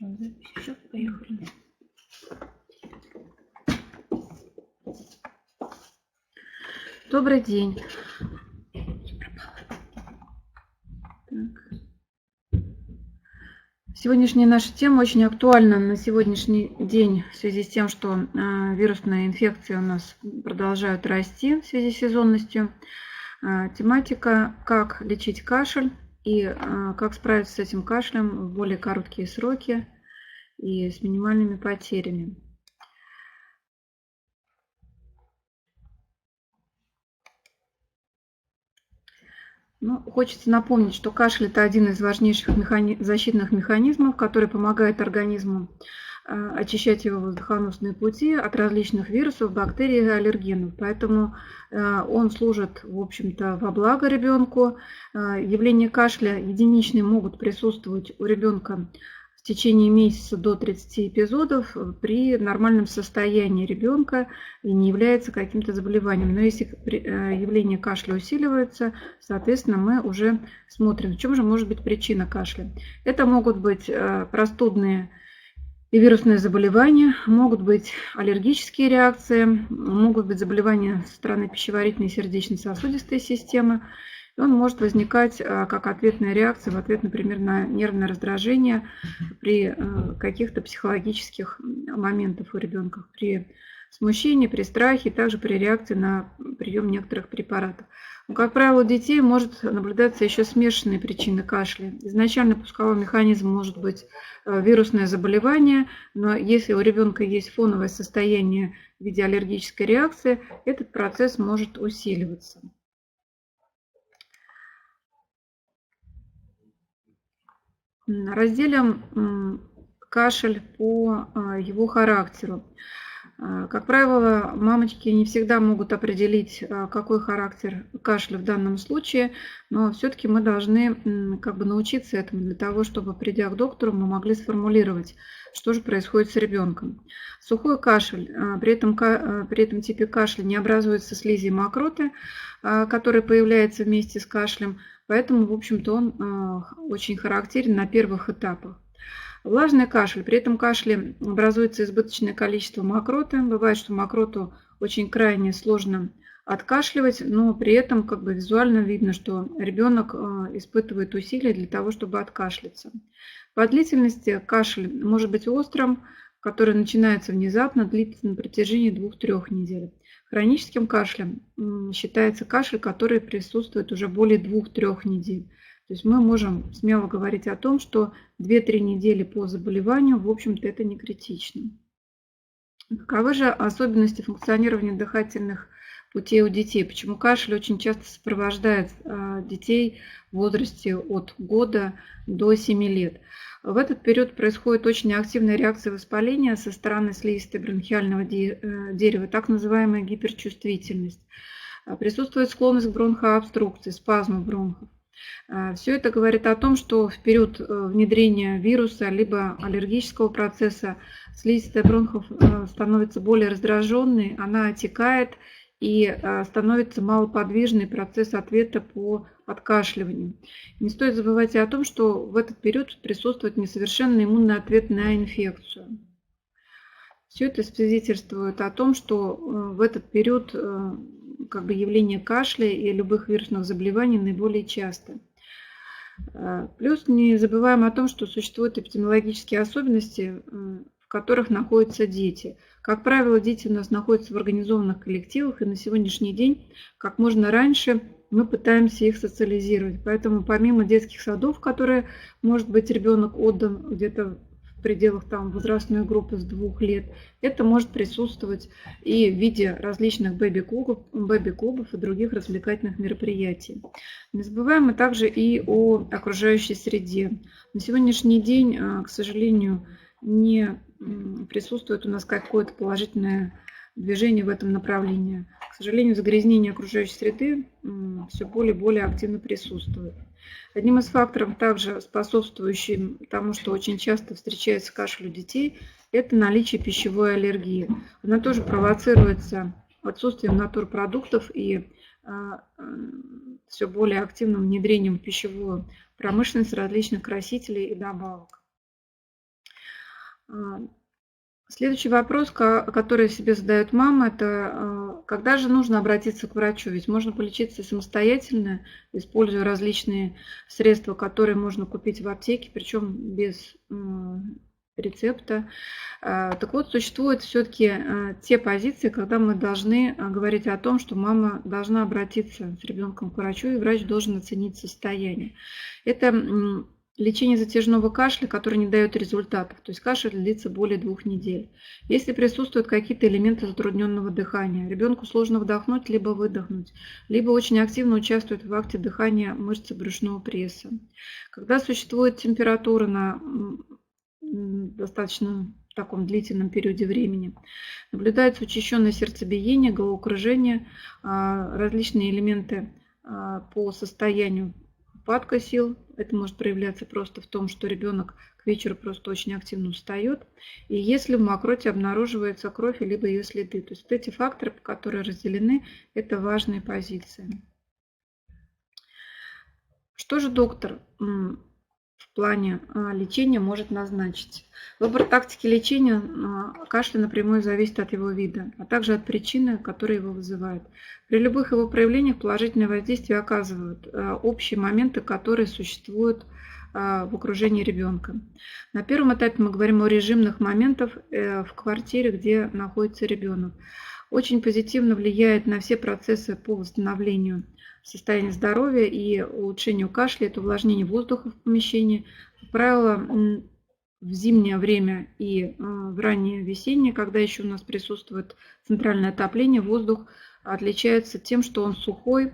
Пошла запись. Все, поехали. Добрый день. Так. Сегодняшняя наша тема очень актуальна на сегодняшний день в связи с тем, что вирусные инфекции у нас продолжают расти в связи с сезонностью. Тематика «Как лечить кашель» и как справиться с этим кашлем в более короткие сроки и с минимальными потерями. Хочется напомнить, что кашель – это один из важнейших защитных механизмов, который помогает организму очищать его воздухоносные пути от различных вирусов, бактерий и аллергенов. Поэтому он служит, в общем-то, во благо ребенку. Явления кашля единичные могут присутствовать у ребенка в течение месяца до 30 эпизодов при нормальном состоянии ребенка и не является каким-то заболеванием. Но если явление кашля усиливается, соответственно, мы уже смотрим, в чем же может быть причина кашля. Это могут быть простудные и вирусные заболевания, могут быть аллергические реакции, могут быть заболевания со стороны пищеварительной и сердечно-сосудистой системы. И он может возникать как ответная реакция в ответ, например, на нервное раздражение при каких-то психологических моментах у ребенка, при смущении, при страхе, также при реакции на прием некоторых препаратов. Как правило, у детей может наблюдаться еще смешанные причины кашля. Изначально пусковой механизм может быть вирусное заболевание, но если у ребенка есть фоновое состояние в виде аллергической реакции, этот процесс может усиливаться. Разделим кашель по его характеру. Как правило, мамочки не всегда могут определить, какой характер кашля в данном случае, но все-таки мы должны научиться этому для того, чтобы, придя к доктору, мы могли сформулировать, что же происходит с ребенком. Сухой кашель, при этом типе кашля не образуется слизи и мокроты, которая появляется вместе с кашлем, поэтому, в общем-то, он очень характерен на первых этапах. Влажный кашель. При этом кашле образуется избыточное количество мокроты. Бывает, что мокроту очень крайне сложно откашливать, но при этом визуально видно, что ребенок испытывает усилия для того, чтобы откашляться. По длительности кашель может быть острым, который начинается внезапно, длится на протяжении 2-3 недель. Хроническим кашлем считается кашель, который присутствует уже более 2-3 недель. То есть мы можем смело говорить о том, что 2-3 недели по заболеванию, в общем-то, это не критично. Каковы же особенности функционирования дыхательных путей у детей? Почему кашель очень часто сопровождает детей в возрасте от года до 7 лет? В этот период происходит очень активная реакция воспаления со стороны слизистой бронхиального дерева, так называемая гиперчувствительность. Присутствует склонность к бронхообструкции, спазму бронхов. Все это говорит о том, что в период внедрения вируса либо аллергического процесса слизистая бронхов становится более раздраженной, она отекает и становится малоподвижный процесс ответа по откашливанию. Не стоит забывать и о том, что в этот период присутствует несовершенный иммунный ответ на инфекцию. Все это свидетельствует о том, что в этот период явление кашля и любых вирусных заболеваний наиболее часто. Плюс не забываем о том, что существуют эпидемиологические особенности, в которых находятся дети. Как правило, дети у нас находятся в организованных коллективах, и на сегодняшний день, как можно раньше, мы пытаемся их социализировать. Поэтому помимо детских садов, в которые, может быть, ребенок отдан где-то в пределах возрастной группы с 2 лет, это может присутствовать и в виде различных бэби-клубов и других развлекательных мероприятий. Не забываем мы также и о окружающей среде. На сегодняшний день, к сожалению, не присутствует у нас какое-то положительное движение в этом направлении. К сожалению, загрязнение окружающей среды все более и более активно присутствует. Одним из факторов, также способствующим тому, что очень часто встречается кашель у детей, это наличие пищевой аллергии. Она тоже провоцируется отсутствием натурпродуктов и все более активным внедрением в пищевую промышленность различных красителей и добавок. А, Следующий вопрос, который себе задает мама, это когда же нужно обратиться к врачу? Ведь можно полечиться самостоятельно, используя различные средства, которые можно купить в аптеке, причем без рецепта. Так вот, существуют все-таки те позиции, когда мы должны говорить о том, что мама должна обратиться с ребенком к врачу, и врач должен оценить состояние. Это лечение затяжного кашля, который не дает результатов, то есть кашель длится более 2 недель. Если присутствуют какие-то элементы затрудненного дыхания, ребенку сложно вдохнуть либо выдохнуть, либо очень активно участвует в акте дыхания мышцы брюшного пресса. Когда существует температура на достаточно таком длительном периоде времени, наблюдается учащенное сердцебиение, головокружение, различные элементы по состоянию, упадка сил. Это может проявляться просто в том, что ребенок к вечеру просто очень активно устает. И если в мокроте обнаруживается кровь, либо ее следы. То есть вот эти факторы, которые разделены, это важные позиции. Что же доктор в плане лечения может назначить? Выбор тактики лечения кашля напрямую зависит от его вида, а также от причины, которая его вызывает. При любых его проявлениях положительное воздействие оказывают общие моменты, которые существуют в окружении ребенка. На первом этапе мы говорим о режимных моментах в квартире, где находится ребенок. Очень позитивно влияет на все процессы по восстановлению состояния здоровья и улучшению кашля, это увлажнение воздуха в помещении. Как правило, в зимнее время и в раннее весеннее, когда еще у нас присутствует центральное отопление, воздух отличается тем, что он сухой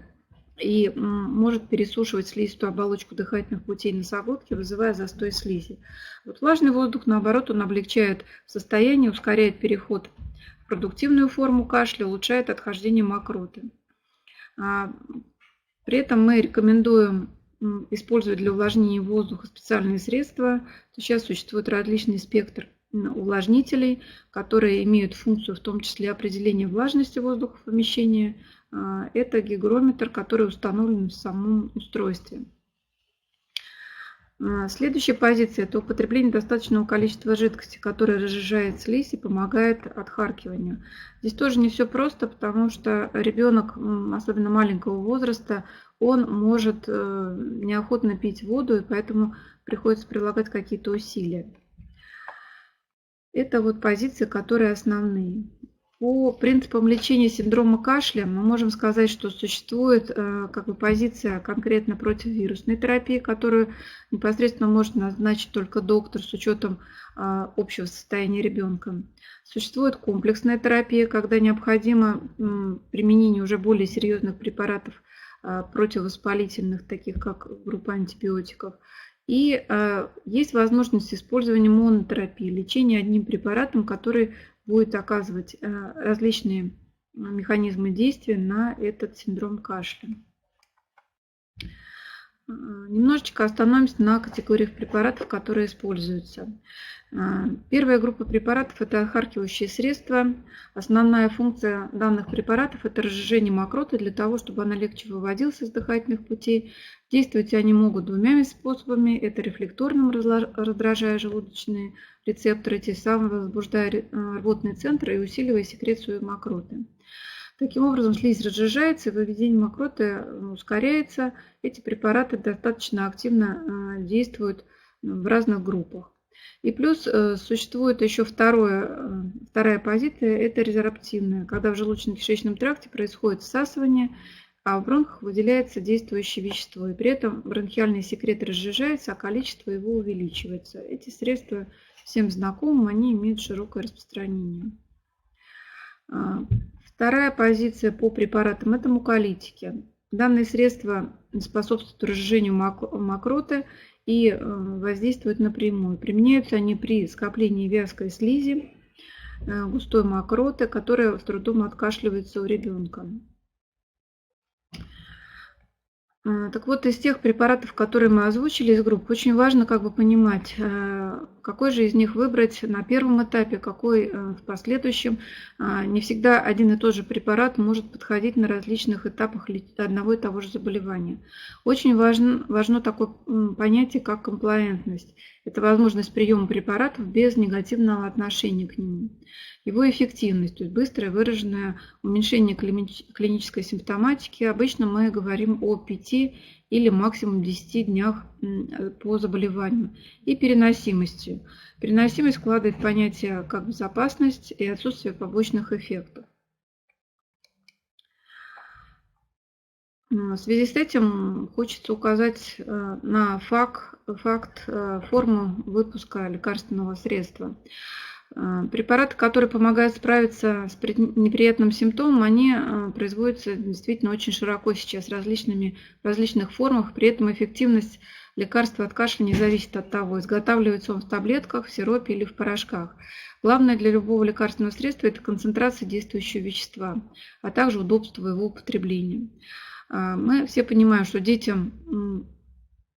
и может пересушивать слизистую оболочку дыхательных путей носоглотки, вызывая застой слизи. Вот влажный воздух, наоборот, он облегчает состояние, ускоряет переход в продуктивную форму кашля, улучшает отхождение мокроты. При этом мы рекомендуем использовать для увлажнения воздуха специальные средства. Сейчас существует различный спектр увлажнителей, которые имеют функцию в том числе определения влажности воздуха в помещении. Это гигрометр, который установлен в самом устройстве. Следующая позиция – это употребление достаточного количества жидкости, которая разжижает слизь и помогает отхаркиванию. Здесь тоже не все просто, потому что ребенок, особенно маленького возраста, он может неохотно пить воду, и поэтому приходится прилагать какие-то усилия. Это вот позиции, которые основные. По принципам лечения синдрома кашля мы можем сказать, что существует позиция конкретно противовирусной терапии, которую непосредственно может назначить только доктор с учетом общего состояния ребенка. Существует комплексная терапия, когда необходимо применение уже более серьезных препаратов противовоспалительных, таких как группа антибиотиков. И есть возможность использования монотерапии, лечения одним препаратом, который будет оказывать различные механизмы действия на этот синдром кашля. Немножечко остановимся на категориях препаратов, которые используются. Первая группа препаратов – это отхаркивающие средства. Основная функция данных препаратов – это разжижение мокроты для того, чтобы она легче выводилась из дыхательных путей. Действовать они могут двумя способами. Это рефлекторным, раздражая желудочные рецепторы, тем самым возбуждая рвотный центр и усиливая секрецию мокроты. Таким образом, слизь разжижается, и выведение мокроты ускоряется. Эти препараты достаточно активно действуют в разных группах. И плюс существует еще вторая позиция, это резорптивная, когда в желудочно-кишечном тракте происходит всасывание, а в бронхах выделяется действующее вещество. И при этом бронхиальный секрет разжижается, а количество его увеличивается. Эти средства всем знакомы, они имеют широкое распространение. Вторая позиция по препаратам – это муколитики. Данные средства способствуют разжижению мокроты и воздействуют напрямую. Применяются они при скоплении вязкой слизи, густой мокроты, которая с трудом откашливается у ребенка. Так вот, из тех препаратов, которые мы озвучили из групп, очень важно понимать, какой же из них выбрать на первом этапе, какой в последующем. Не всегда один и тот же препарат может подходить на различных этапах одного и того же заболевания. Очень важно такое понятие, как комплаентность. Это возможность приема препаратов без негативного отношения к нему. Его эффективность, то есть быстрое выраженное уменьшение клинической симптоматики. Обычно мы говорим о 5 или максимум 10 днях по заболеванию. И переносимостью. Переносимость вкладывает в понятие как безопасность и отсутствие побочных эффектов. В связи с этим хочется указать на факт формы выпуска лекарственного средства. Препараты, которые помогают справиться с неприятным симптомом, они производятся действительно очень широко сейчас в различных формах. При этом эффективность лекарства от кашля не зависит от того, изготавливается он в таблетках, в сиропе или в порошках. Главное для любого лекарственного средства – это концентрация действующего вещества, а также удобство его употребления. Мы все понимаем, что детям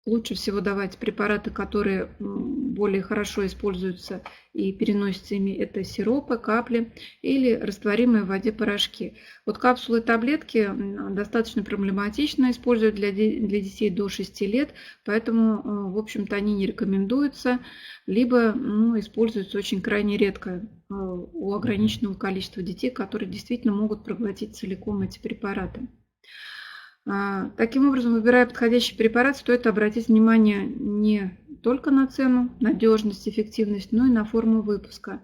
лучше всего давать препараты, которые более хорошо используются и переносятся ими. Это сиропы, капли или растворимые в воде порошки. Вот капсулы и таблетки достаточно проблематично использовать для детей до 6 лет, поэтому, в общем-то, они не рекомендуются, либо используются очень крайне редко у ограниченного количества детей, которые действительно могут проглотить целиком эти препараты. Таким образом, выбирая подходящий препарат, стоит обратить внимание не только на цену, надежность, эффективность, но и на форму выпуска.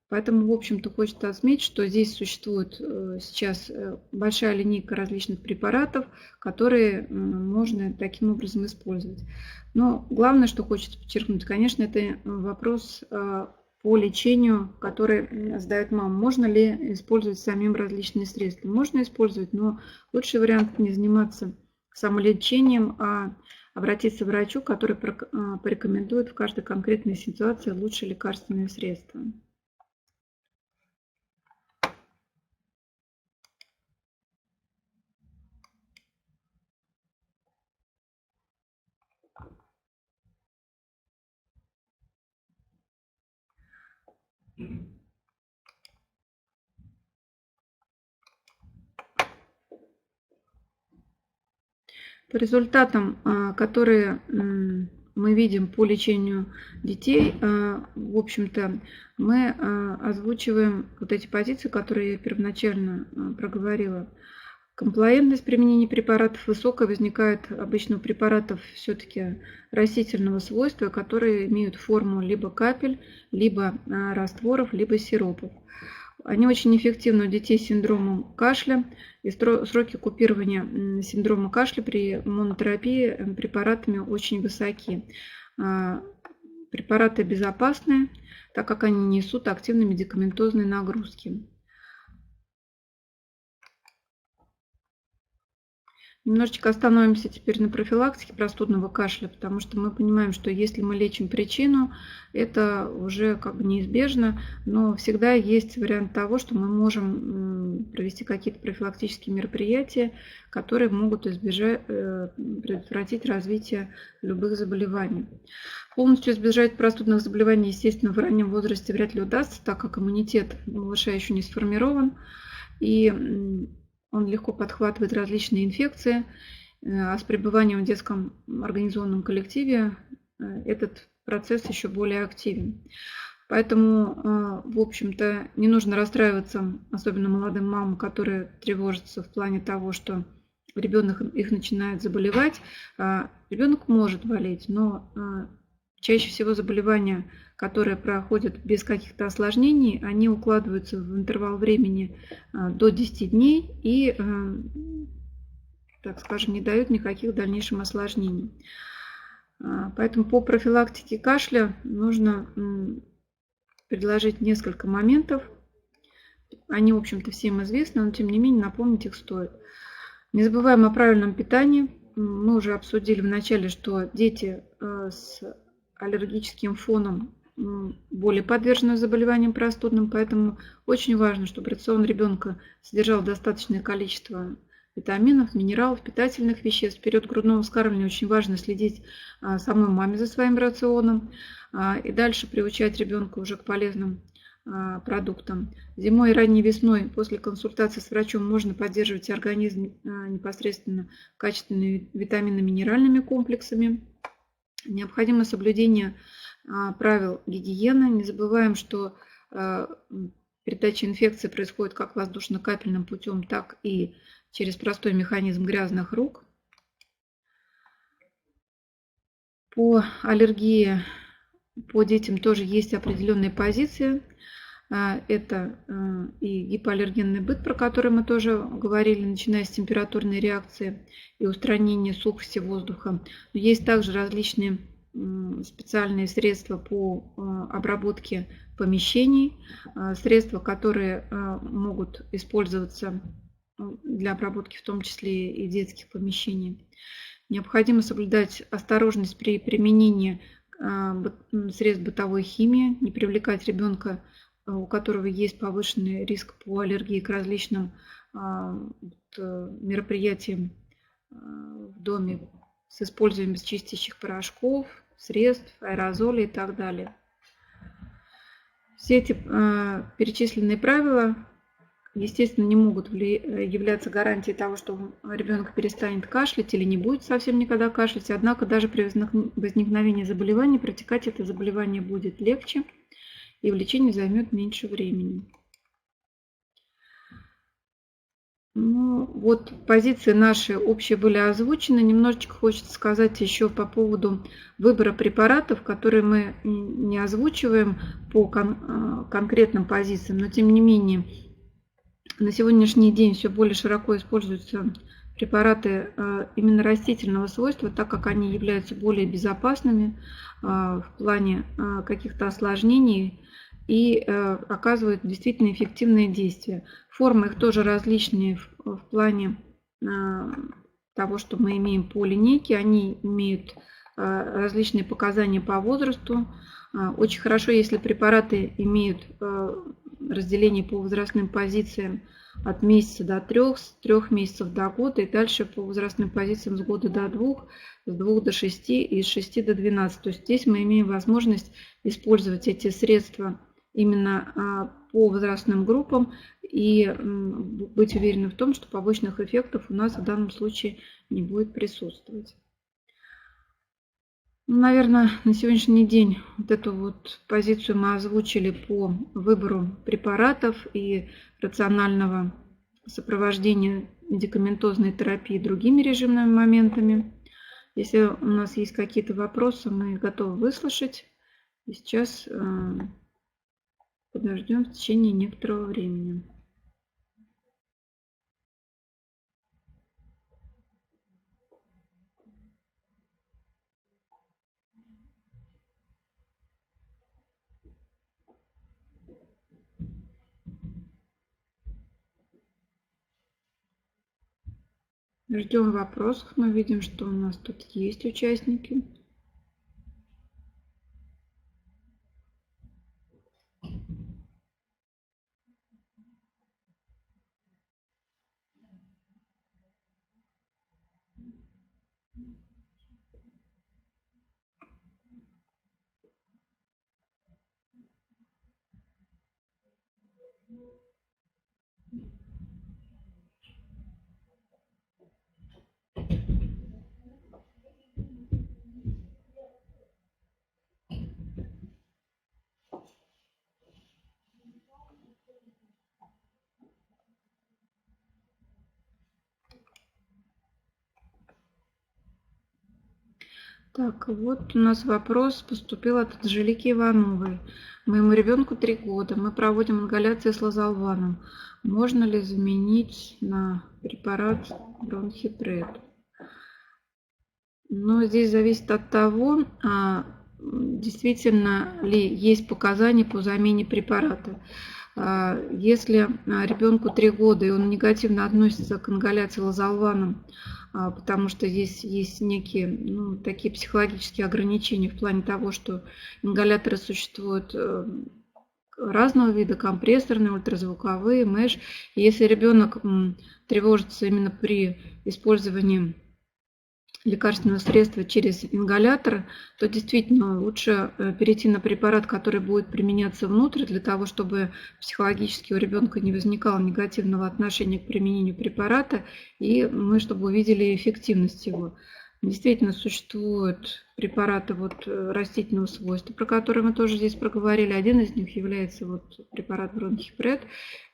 Поэтому, в общем-то, хочется отметить, что здесь существует сейчас большая линейка различных препаратов, которые можно таким образом использовать. Но главное, что хочется подчеркнуть, конечно, это вопрос по лечению, который задает мама. Можно ли использовать самим различные средства? Можно использовать, но лучший вариант не заниматься самолечением, а обратиться к врачу, который порекомендует в каждой конкретной ситуации лучшее лекарственное средство. По результатам, которые мы видим по лечению детей, в общем-то, мы озвучиваем вот эти позиции, которые я первоначально проговорила. Комплаентность применения препаратов высокая, возникает обычно у препаратов все-таки растительного свойства, которые имеют форму либо капель, либо растворов, либо сиропов. Они очень эффективны у детей с синдромом кашля, и сроки купирования синдрома кашля при монотерапии препаратами очень высоки. Препараты безопасны, так как они несут активные медикаментозные нагрузки. Немножечко остановимся теперь на профилактике простудного кашля, потому что мы понимаем, что если мы лечим причину, это уже как бы неизбежно, но всегда есть вариант того, что мы можем провести какие-то профилактические мероприятия, которые могут предотвратить развитие любых заболеваний. Полностью избежать простудных заболеваний, естественно, в раннем возрасте вряд ли удастся, так как иммунитет у малыша еще не сформирован, и он легко подхватывает различные инфекции, а с пребыванием в детском организованном коллективе этот процесс еще более активен. Поэтому, в общем-то, не нужно расстраиваться, особенно молодым мамам, которые тревожатся в плане того, что ребенок их начинает заболевать. Ребенок может болеть, но чаще всего заболевания, которые проходят без каких-то осложнений, они укладываются в интервал времени до 10 дней и, так скажем, не дают никаких дальнейших осложнений. Поэтому по профилактике кашля нужно предложить несколько моментов. Они, в общем-то, всем известны, но тем не менее напомнить их стоит. Не забываем о правильном питании. Мы уже обсудили в начале, что дети с аллергическим фоном более подвержены заболеваниям простудным, поэтому очень важно, чтобы рацион ребенка содержал достаточное количество витаминов, минералов, питательных веществ. В период грудного вскармливания очень важно следить самой маме за своим рационом и дальше приучать ребенка уже к полезным продуктам. Зимой и ранней весной после консультации с врачом можно поддерживать организм непосредственно качественными витаминно-минеральными комплексами. Необходимо соблюдение правил гигиены. Не забываем, что передача инфекции происходит как воздушно-капельным путем, так и через простой механизм грязных рук. По аллергии по детям тоже есть определенные позиции. Это и гипоаллергенный быт, про который мы тоже говорили, начиная с температурной реакции и устранения сухости воздуха. Но есть также различные специальные средства по обработке помещений, средства, которые могут использоваться для обработки в том числе и детских помещений. Необходимо соблюдать осторожность при применении средств бытовой химии, не привлекать ребенка, у которого есть повышенный риск по аллергии к различным мероприятиям в доме с использованием чистящих порошков, средств, аэрозолей и так далее. Все эти перечисленные правила, естественно, не могут являться гарантией того, что ребенок перестанет кашлять или не будет совсем никогда кашлять. Однако даже при возникновении заболевания протекать это заболевание будет легче и в лечении займет меньше времени. Ну, вот позиции наши общие были озвучены. Немножечко хочется сказать еще по поводу выбора препаратов, которые мы не озвучиваем по конкретным позициям, но тем не менее на сегодняшний день все более широко используются препараты именно растительного свойства, так как они являются более безопасными в плане каких-то осложнений и оказывают действительно эффективные действия. Формы их тоже различные в плане того, что мы имеем по линейке. Они имеют различные показания по возрасту. Очень хорошо, если препараты имеют разделение по возрастным позициям от месяца до 3, с 3 месяцев до года и дальше по возрастным позициям с года до 2, с 2 до 6 и с 6 до 12. То есть здесь мы имеем возможность использовать эти средства именно по возрастным группам и быть уверены в том, что побочных эффектов у нас в данном случае не будет присутствовать. Наверное, на сегодняшний день вот эту вот позицию мы озвучили по выбору препаратов и рационального сопровождения медикаментозной терапии другими режимными моментами. Если у нас есть какие-то вопросы, мы готовы выслушать. И сейчас подождем в течение некоторого времени. Ждем вопросов. Мы видим, что у нас тут есть участники. Так, вот у нас вопрос поступил от Анжелики Ивановой. Моему ребенку 3 года. Мы проводим ингаляции с лазолваном. Можно ли заменить на препарат бронхипред? Но здесь зависит от того, действительно ли есть показания по замене препарата. Если ребенку 3 года и он негативно относится к ингаляции лазолваном, потому что здесь есть некие такие психологические ограничения в плане того, что ингаляторы существуют разного вида, компрессорные, ультразвуковые, мэш. Если ребенок тревожится именно при использовании лекарственного средства через ингалятор, то действительно лучше перейти на препарат, который будет применяться внутрь, для того, чтобы психологически у ребенка не возникало негативного отношения к применению препарата, и мы чтобы увидели эффективность его. Действительно существуют препараты растительного свойства, про которые мы тоже здесь проговорили. Один из них является препарат бронхипред.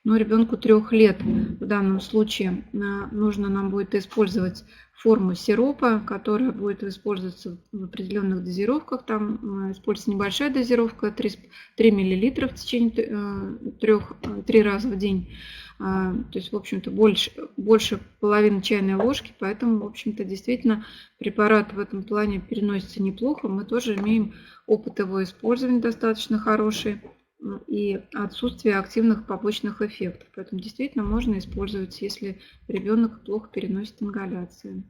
Но ребенку 3 лет в данном случае нужно нам будет использовать форму сиропа, которая будет использоваться в определенных дозировках. Там используется небольшая дозировка, 3 мл в течение 3 раза в день. То есть, в общем-то, больше половины чайной ложки, поэтому, в общем-то, действительно препарат в этом плане переносится неплохо. Мы тоже имеем опыт его использования достаточно хороший и отсутствие активных побочных эффектов. Поэтому действительно можно использовать, если ребенок плохо переносит ингаляцию.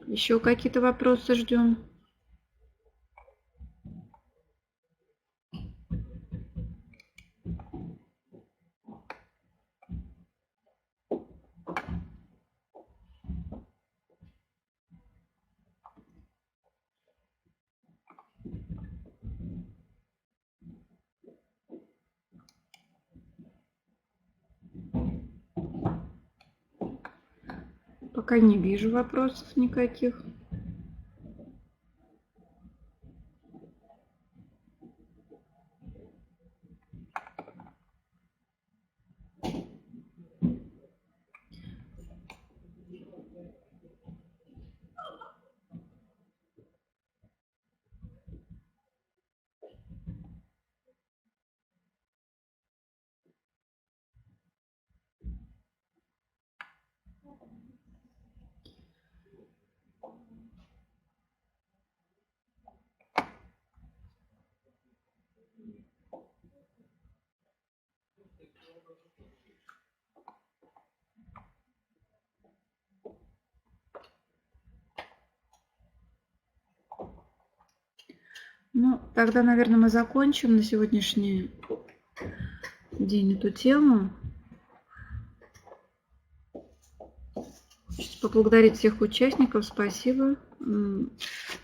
Еще какие-то вопросы ждем? Пока не вижу вопросов никаких. Ну, тогда, наверное, мы закончим на сегодняшний день эту тему. Поблагодарить всех участников. Спасибо.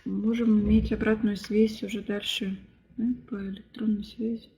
Можем иметь обратную связь уже дальше по электронной связи.